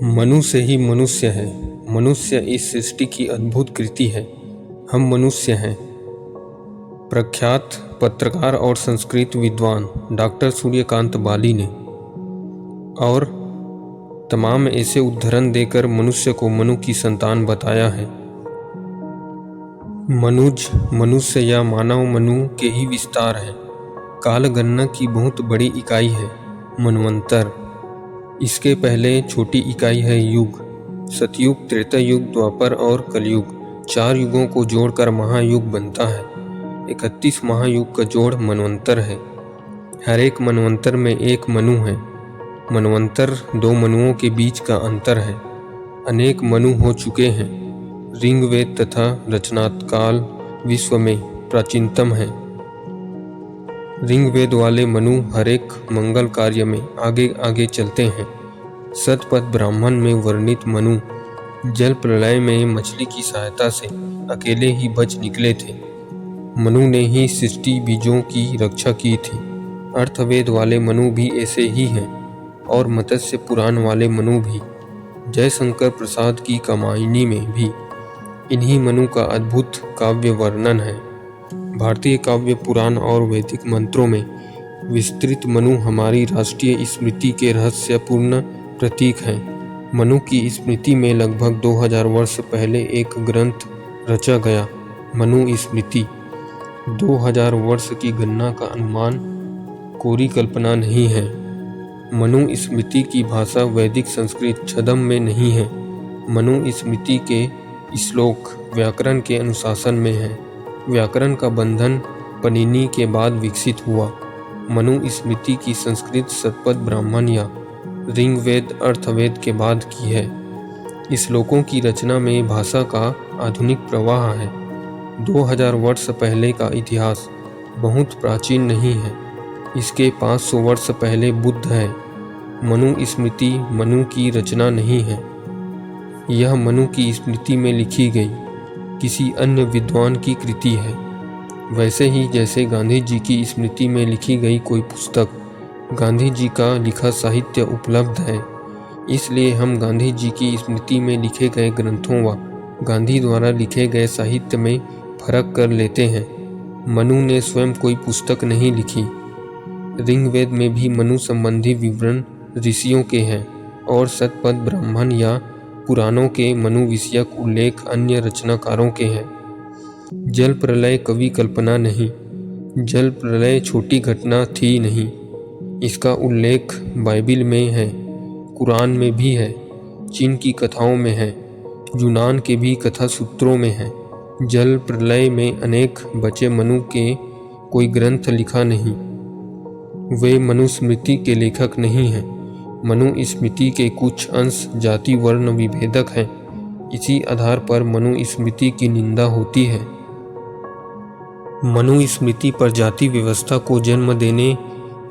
मनुष्य ही मनुष्य है। मनुष्य इस सृष्टि की अद्भुत कृति है। हम मनुष्य हैं। प्रख्यात पत्रकार और संस्कृत विद्वान डॉक्टर सूर्यकांत बाली ने और तमाम ऐसे उद्धरण देकर मनुष्य को मनु की संतान बताया है। मनुज मनुष्य या मानव मनु के ही विस्तार है। कालगणना की बहुत बड़ी इकाई है मनवंतर। इसके पहले छोटी इकाई है युग। सतयुग, त्रेता युग, द्वापर और कलयुग, 4 युगों को जोड़कर महायुग बनता है। 31 महायुग का जोड़ मनवंतर है। हर एक मनवंतर में एक मनु है। मनवंतर 2 मनुओं के बीच का अंतर है। अनेक मनु हो चुके हैं। ऋग्वेद तथा रचनाकाल विश्व में प्राचीनतम है। ऋग्वेद वाले मनु हर एक मंगल कार्य में आगे आगे चलते हैं। शतपथ ब्राह्मण में वर्णित मनु जल प्रलय में मछली की सहायता से अकेले ही बच निकले थे। मनु ने ही सृष्टि बीजों की रक्षा की थी। अर्थवेद वाले मनु भी ऐसे ही हैं और मत्स्य पुराण वाले मनु भी। जयशंकर प्रसाद की कामायनी में भी इन्हीं मनु का अद्भुत काव्य वर्णन है। भारतीय काव्य, पुराण और वैदिक मंत्रों में विस्तृत मनु हमारी राष्ट्रीय स्मृति के रहस्यपूर्ण प्रतीक हैं। मनु की स्मृति में लगभग 2000 वर्ष पहले एक ग्रंथ रचा गया, मनु स्मृति। 2000 वर्ष की गणना का अनुमान कोरी कल्पना नहीं है। मनु स्मृति की भाषा वैदिक संस्कृत छद्म में नहीं है। मनु स्मृति के श्लोक व्याकरण के अनुशासन में है। व्याकरण का बंधन पनिनी के बाद विकसित हुआ। मनु स्मृति की संस्कृत शतपथ ब्राह्मण या ऋग्वेद अर्थवेद के बाद की है। श्लोकों की रचना में भाषा का आधुनिक प्रवाह है। 2000 वर्ष पहले का इतिहास बहुत प्राचीन नहीं है। इसके 500 वर्ष पहले बुद्ध है। मनु स्मृति मनु की रचना नहीं है। यह मनु की स्मृति में लिखी गई किसी अन्य विद्वान की कृति है। वैसे ही जैसे गांधी जी की स्मृति में लिखी गई कोई पुस्तक गांधी जी का लिखा साहित्य उपलब्ध है, इसलिए हम गांधी जी की स्मृति में लिखे गए ग्रंथों व गांधी द्वारा लिखे गए साहित्य में फर्क कर लेते हैं। मनु ने स्वयं कोई पुस्तक नहीं लिखी। ऋग्वेद में भी मनु संबंधी विवरण ऋषियों के हैं और शतपथ ब्राह्मण या पुराणों के मनु विषयक उल्लेख अन्य रचनाकारों के हैं। जल प्रलय कवि कल्पना नहीं। जल प्रलय छोटी घटना थी नहीं। इसका उल्लेख बाइबिल में है, कुरान में भी है, चीन की कथाओं में है, यूनान के भी कथा सूत्रों में है। जल प्रलय में अनेक बचे मनु के कोई ग्रंथ लिखा नहीं। वे मनुस्मृति के लेखक नहीं हैं। मनु स्मृति के कुछ अंश जाति वर्ण विभेदक हैं। इसी आधार पर मनु स्मृति की निंदा होती है। मनु स्मृति पर जाति व्यवस्था को जन्म देने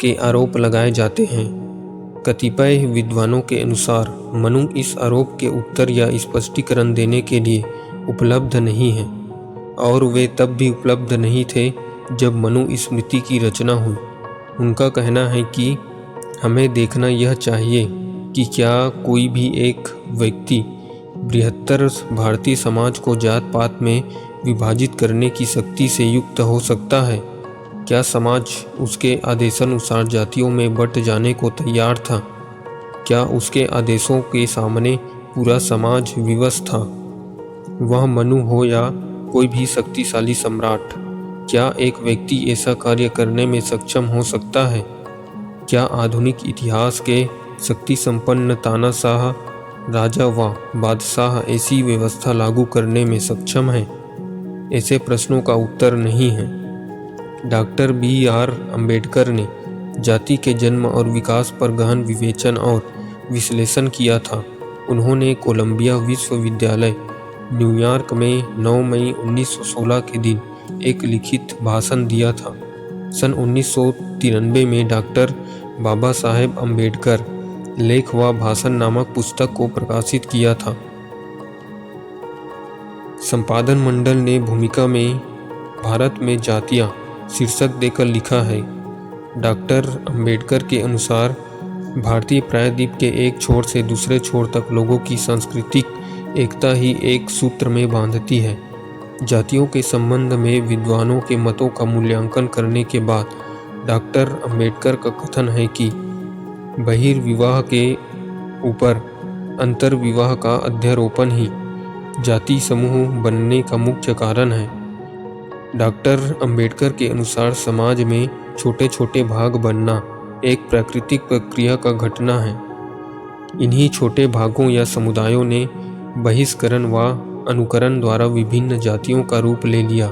के आरोप लगाए जाते हैं। कतिपय विद्वानों के अनुसार मनु इस आरोप के उत्तर या स्पष्टीकरण देने के लिए उपलब्ध नहीं है और वे तब भी उपलब्ध नहीं थे जब मनु स्मृति की रचना हुई। उनका कहना है कि हमें देखना यह चाहिए कि क्या कोई भी एक व्यक्ति बृहत्तर भारतीय समाज को जात पात में विभाजित करने की शक्ति से युक्त हो सकता है। क्या समाज उसके आदेशानुसार जातियों में बंट जाने को तैयार था? क्या उसके आदेशों के सामने पूरा समाज विवश था? वह मनु हो या कोई भी शक्तिशाली सम्राट, क्या एक व्यक्ति ऐसा कार्य करने में सक्षम हो सकता है? क्या आधुनिक इतिहास के शक्ति संपन्न तानाशाह राजा व बादशाह ऐसी व्यवस्था लागू करने में सक्षम हैं? ऐसे प्रश्नों का उत्तर नहीं है। डॉक्टर BR अम्बेडकर ने जाति के जन्म और विकास पर गहन विवेचन और विश्लेषण किया था। उन्होंने कोलंबिया विश्वविद्यालय न्यूयॉर्क में 9 मई 1916 के दिन एक लिखित भाषण दिया था। सन 1993 में डॉक्टर बाबा साहेब अम्बेडकर लेख व भाषण नामक पुस्तक को प्रकाशित किया था। संपादन मंडल ने भूमिका में भारत में जातियाँ शीर्षक देकर लिखा है। डॉक्टर अम्बेडकर के अनुसार भारतीय प्रायद्वीप के एक छोर से दूसरे छोर तक लोगों की सांस्कृतिक एकता ही एक सूत्र में बांधती है। जातियों के संबंध में विद्वानों के मतों का मूल्यांकन करने के बाद डॉक्टर अंबेडकर का कथन है कि बहिर्विवाह के ऊपर अंतर्विवाह का अध्यारोपण ही जाति समूह बनने का मुख्य कारण है। डॉक्टर अंबेडकर के अनुसार समाज में छोटे छोटे भाग बनना एक प्राकृतिक प्रक्रिया का घटना है। इन्हीं छोटे भागों या समुदायों ने बहिष्करण व अनुकरण द्वारा विभिन्न जातियों का रूप ले लिया।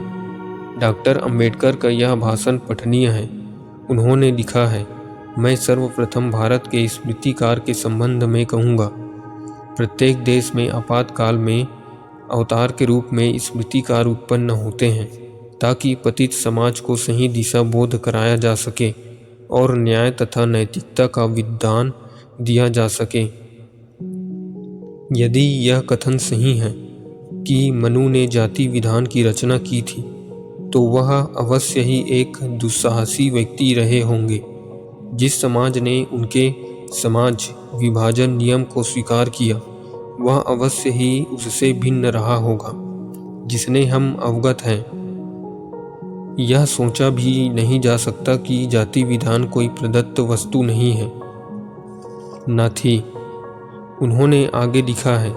डॉक्टर अंबेडकर का यह भाषण पठनीय है। उन्होंने लिखा है, मैं सर्वप्रथम भारत के स्मृतिकार के संबंध में कहूँगा। प्रत्येक देश में आपातकाल में अवतार के रूप में स्मृतिकार उत्पन्न होते हैं ताकि पतित समाज को सही दिशा बोध कराया जा सके और न्याय तथा नैतिकता का विधान दिया जा सके। यदि यह कथन सही है कि मनु ने जाति विधान की रचना की थी, तो वह अवश्य ही एक दुस्साहसी व्यक्ति रहे होंगे। जिस समाज ने उनके समाज विभाजन नियम को स्वीकार किया, वह अवश्य ही उससे भिन्न रहा होगा, जिसने हम अवगत हैं। यह सोचा भी नहीं जा सकता कि जाति विधान कोई प्रदत्त वस्तु नहीं है, न थी। उन्होंने आगे लिखा है,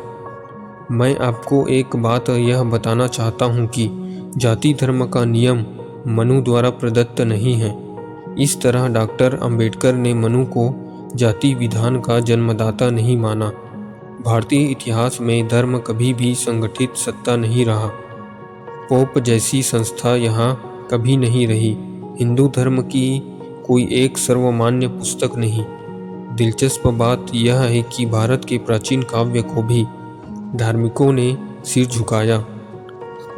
मैं आपको एक बात यह बताना चाहता हूँ कि जाति धर्म का नियम मनु द्वारा प्रदत्त नहीं है। इस तरह डॉक्टर अंबेडकर ने मनु को जाति विधान का जन्मदाता नहीं माना। भारतीय इतिहास में धर्म कभी भी संगठित सत्ता नहीं रहा। पोप जैसी संस्था यहाँ कभी नहीं रही। हिंदू धर्म की कोई एक सर्वमान्य पुस्तक नहीं। दिलचस्प बात यह है कि भारत के प्राचीन काव्य को भी धार्मिकों ने सिर झुकाया।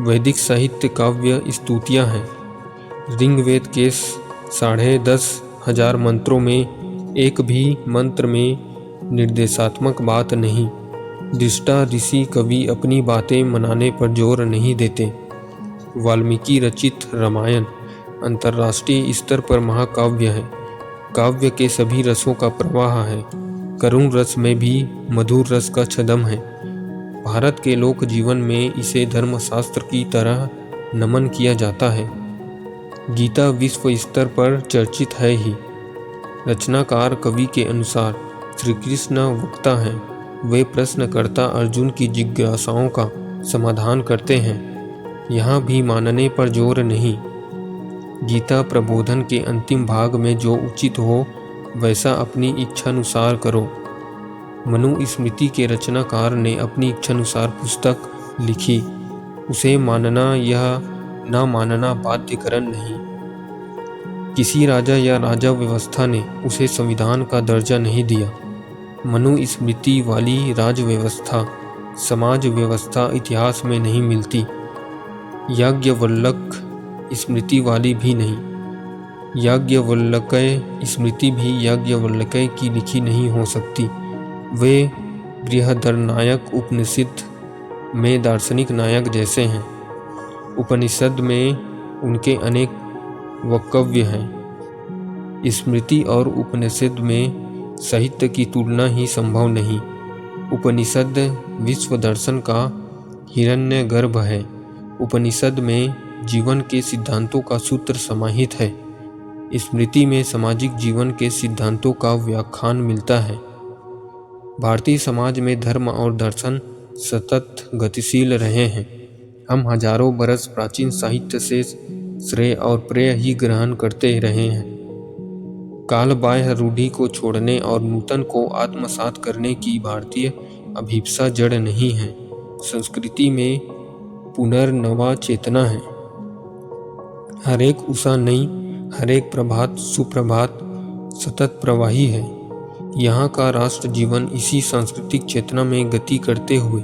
वैदिक साहित्य काव्य स्तुतियाँ हैं। ऋग्वेद के 10,500 मंत्रों में एक भी मंत्र में निर्देशात्मक बात नहीं। दृष्टा ऋषि कवि अपनी बातें मनाने पर जोर नहीं देते। वाल्मीकि रचित रामायण अंतर्राष्ट्रीय स्तर पर महाकाव्य है। काव्य के सभी रसों का प्रवाह है। करुण रस में भी मधुर रस का छदम है। भारत के लोक जीवन में इसे धर्मशास्त्र की तरह नमन किया जाता है। गीता विश्व स्तर पर चर्चित है ही। रचनाकार कवि के अनुसार श्री कृष्ण वक्ता हैं। वे प्रश्नकर्ता अर्जुन की जिज्ञासाओं का समाधान करते हैं। यहाँ भी मानने पर जोर नहीं। गीता प्रबोधन के अंतिम भाग में जो उचित हो वैसा अपनी इच्छानुसार करो। मनु स्मृति के रचनाकार ने अपनी इच्छानुसार पुस्तक लिखी। उसे मानना या न मानना बाध्यकरण नहीं। किसी राजा या राजा व्यवस्था ने उसे संविधान का दर्जा नहीं दिया। मनु स्मृति वाली राज व्यवस्था, समाज व्यवस्था इतिहास में नहीं मिलती। याज्ञवल्क्य स्मृति वाली भी नहीं। याज्ञवल्क्य स्मृति भी याज्ञवल्क्य की लिखी नहीं हो सकती। वे बृहदारण्यक उपनिषद में दार्शनिक नायक जैसे हैं। उपनिषद में उनके अनेक वक्तव्य हैं। स्मृति और उपनिषद में साहित्य की तुलना ही संभव नहीं। उपनिषद विश्व दर्शन का हिरण्यगर्भ है। उपनिषद में जीवन के सिद्धांतों का सूत्र समाहित है। स्मृति में सामाजिक जीवन के सिद्धांतों का व्याख्यान मिलता है। भारतीय समाज में धर्म और दर्शन सतत गतिशील रहे हैं। हम हजारों बरस प्राचीन साहित्य से श्रेय और प्रेय ही ग्रहण करते रहे हैं। काल बाह्य रूढ़ि को छोड़ने और नूतन को आत्मसात करने की भारतीय अभिप्सा जड़ नहीं है। संस्कृति में पुनर्नवा चेतना है। हर एक उषा नई, हर एक प्रभात सुप्रभात सतत प्रवाही है। यहाँ का राष्ट्र जीवन इसी सांस्कृतिक चेतना में गति करते हुए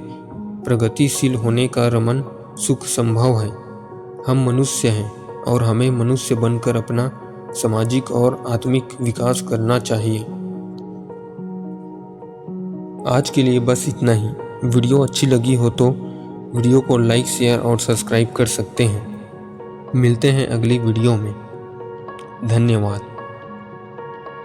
प्रगतिशील होने का रमन सुख संभव है। हम मनुष्य हैं और हमें मनुष्य बनकर अपना सामाजिक और आत्मिक विकास करना चाहिए। आज के लिए बस इतना ही। वीडियो अच्छी लगी हो तो वीडियो को लाइक, शेयर और सब्सक्राइब कर सकते हैं। मिलते हैं अगली वीडियो में। धन्यवाद।